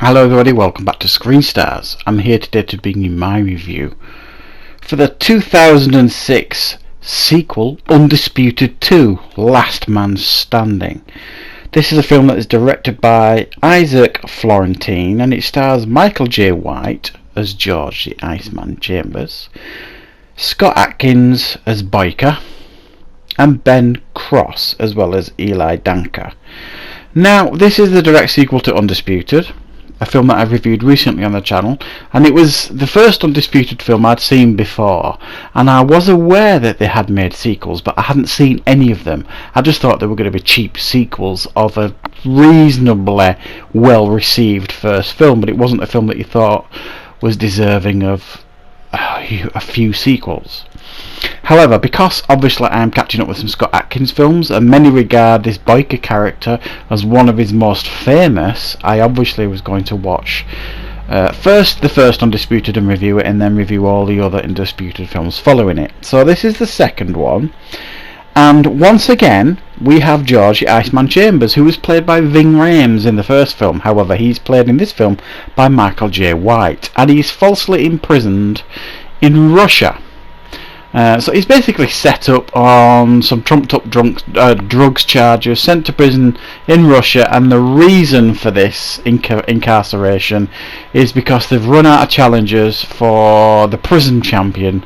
Hello everybody, welcome back to Screen Stars. I'm here today to bring you my review for the 2006 sequel Undisputed 2, Last Man Standing. This is a film that is directed by Isaac Florentine and it stars Michael J. White as George the Iceman Chambers, Scott Adkins as Biker, and Ben Cross as well as Eli Danker. Now, this is the direct sequel to Undisputed, a film that I've reviewed recently on the channel, and it was the first Undisputed film I'd seen before, and I was aware that they had made sequels, but I hadn't seen any of them. I just thought they were going to be cheap sequels of a reasonably well received first film, but it wasn't a film that you thought was deserving of a few sequels. However, because obviously I am catching up with some Scott Adkins films and many regard this biker character as one of his most famous, I obviously was going to watch first the first Undisputed and review it, and then review all the other Undisputed films following it. So this is the second one, and once again we have George the Iceman Chambers, who was played by Ving Rhames in the first film. However, he's played in this film by Michael J. White, and he's falsely imprisoned in Russia. So he's basically set up on some trumped up drugs charges, sent to prison in Russia, and the reason for this incarceration is because they've run out of challengers for the prison champion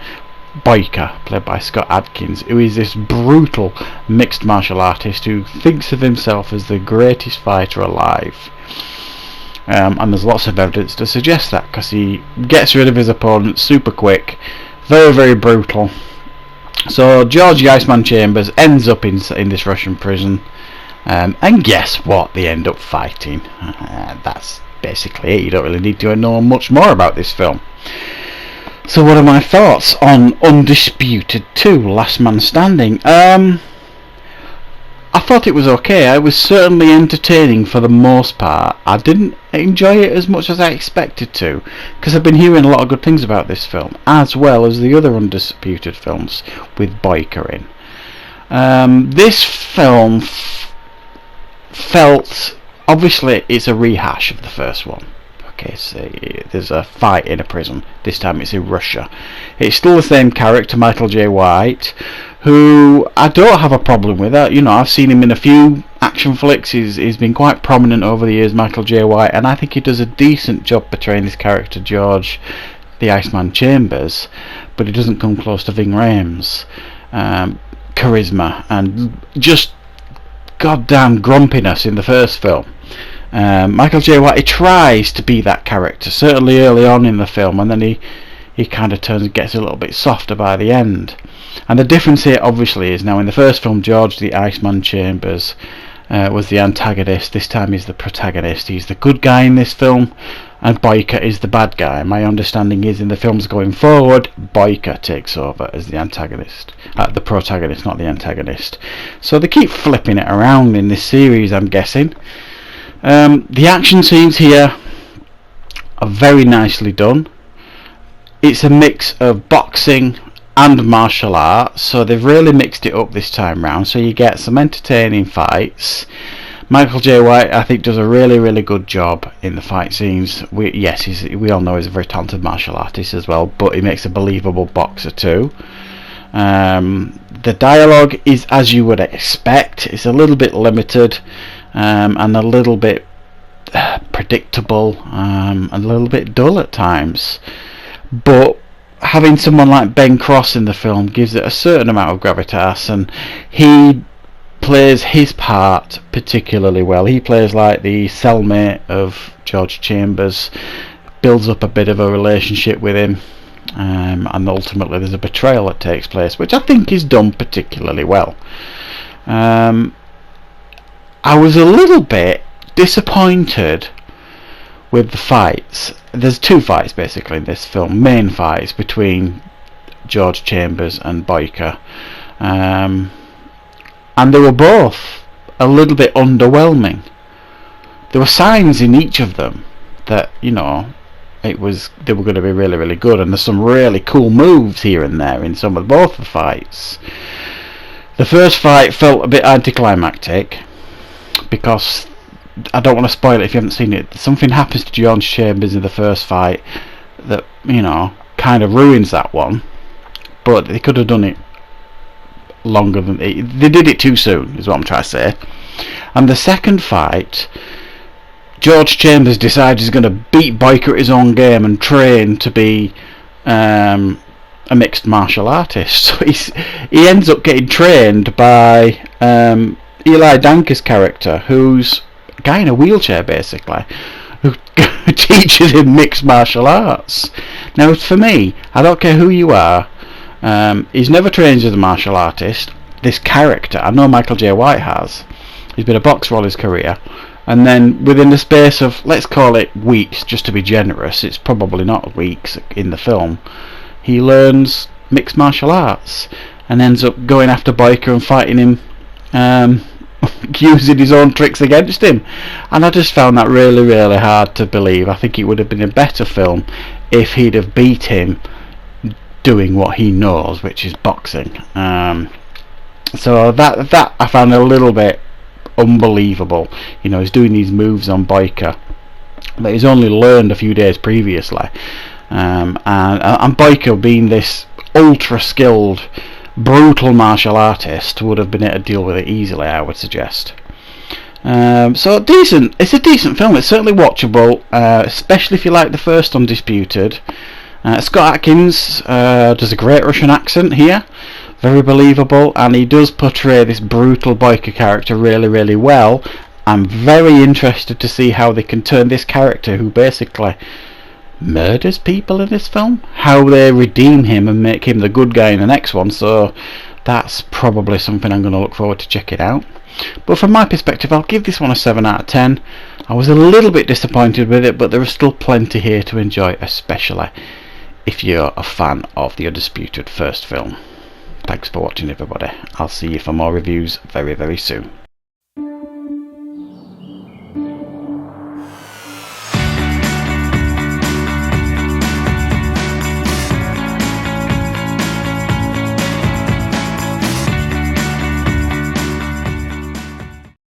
Biker, played by Scott Adkins, who is this brutal mixed martial artist who thinks of himself as the greatest fighter alive. And there's lots of evidence to suggest that, because he gets rid of his opponents super quick, very, very brutal. So George the Iceman Chambers ends up in this Russian prison, and guess what? They end up fighting. That's basically it. You don't really need to know much more about this film. So what are my thoughts on Undisputed 2, Last Man Standing? I thought it was okay. It was certainly entertaining for the most part. I didn't enjoy it as much as I expected to, because I've been hearing a lot of good things about this film, as well as the other Undisputed films with Biker in. This film felt, obviously it's a rehash of the first one. Okay, so there's a fight in a prison. This time it's in Russia. It's still the same character, Michael J. White, who I don't have a problem with. You know, I've seen him in a few action flicks. He's been quite prominent over the years, Michael J. White, and I think he does a decent job portraying this character, George the Iceman Chambers, but he doesn't come close to Ving Rhames' charisma and just goddamn grumpiness in the first film. Michael J. White, he tries to be that character, certainly early on in the film, and then he kind of gets a little bit softer by the end. And the difference here obviously is, now in the first film George the Iceman Chambers was the antagonist. This time he's the protagonist. He's the good guy in this film, and Biker is the bad guy. My understanding is in the films going forward, Biker takes over as the antagonist, the protagonist, not the antagonist. So they keep flipping it around in this series, I'm guessing. The action scenes here are very nicely done. It's a mix of boxing and martial arts, so they've really mixed it up this time round, so you get some entertaining fights. Michael J. White, I think, does a really, really good job in the fight scenes. We all know he's a very talented martial artist as well, but he makes a believable boxer too. The dialogue is as you would expect. It's a little bit limited, and a little bit predictable, and a little bit dull at times, but having someone like Ben Cross in the film gives it a certain amount of gravitas, and he plays his part particularly well. He plays like the cellmate of George Chambers, builds up a bit of a relationship with him, and ultimately there's a betrayal that takes place, which I think is done particularly well. I was a little bit disappointed with the fights. There's two fights basically in this film, main fights between George Chambers and Biker, and they were both a little bit underwhelming. There were signs in each of them that, you know, they were going to be really, really good, and there's some really cool moves here and there in some of both the fights. The first fight felt a bit anticlimactic because I don't want to spoil it if you haven't seen it. Something happens to George Chambers in the first fight that, you know, kind of ruins that one. But they could have done it longer than they did it too soon, is what I'm trying to say. And the second fight, George Chambers decides he's going to beat Boyka at his own game and train to be a mixed martial artist. So he ends up getting trained by Eli Danker's character, who's a guy in a wheelchair basically, who teaches him mixed martial arts. Now for me, I don't care who you are, he's never trained as a martial artist. This character, I know Michael J. White has, he's been a boxer all his career, and then within the space of, let's call it weeks, just to be generous, it's probably not weeks in the film, he learns mixed martial arts and ends up going after Boyka and fighting him, using his own tricks against him. And I just found that really, really hard to believe. I think it would have been a better film if he'd have beat him doing what he knows, which is boxing. So that I found a little bit unbelievable. You know, he's doing these moves on Boyka that he's only learned a few days previously, and Boyka, being this ultra skilled, brutal martial artist, would have been able to deal with it easily, I would suggest. So decent. It's a decent film. It's certainly watchable, especially if you like the first Undisputed. Scott Adkins does a great Russian accent here, very believable, and he does portray this brutal Boyka character really, really well. I'm very interested to see how they can turn this character, who basically murders people in this film, how they redeem him and make him the good guy in the next one. So that's probably something I'm going to look forward to checking out. But from my perspective, I'll give this one a 7 out of 10. I was a little bit disappointed with it, but there is still plenty here to enjoy, especially if you're a fan of the Undisputed first film. Thanks for watching, everybody. I'll see you for more reviews very, very soon.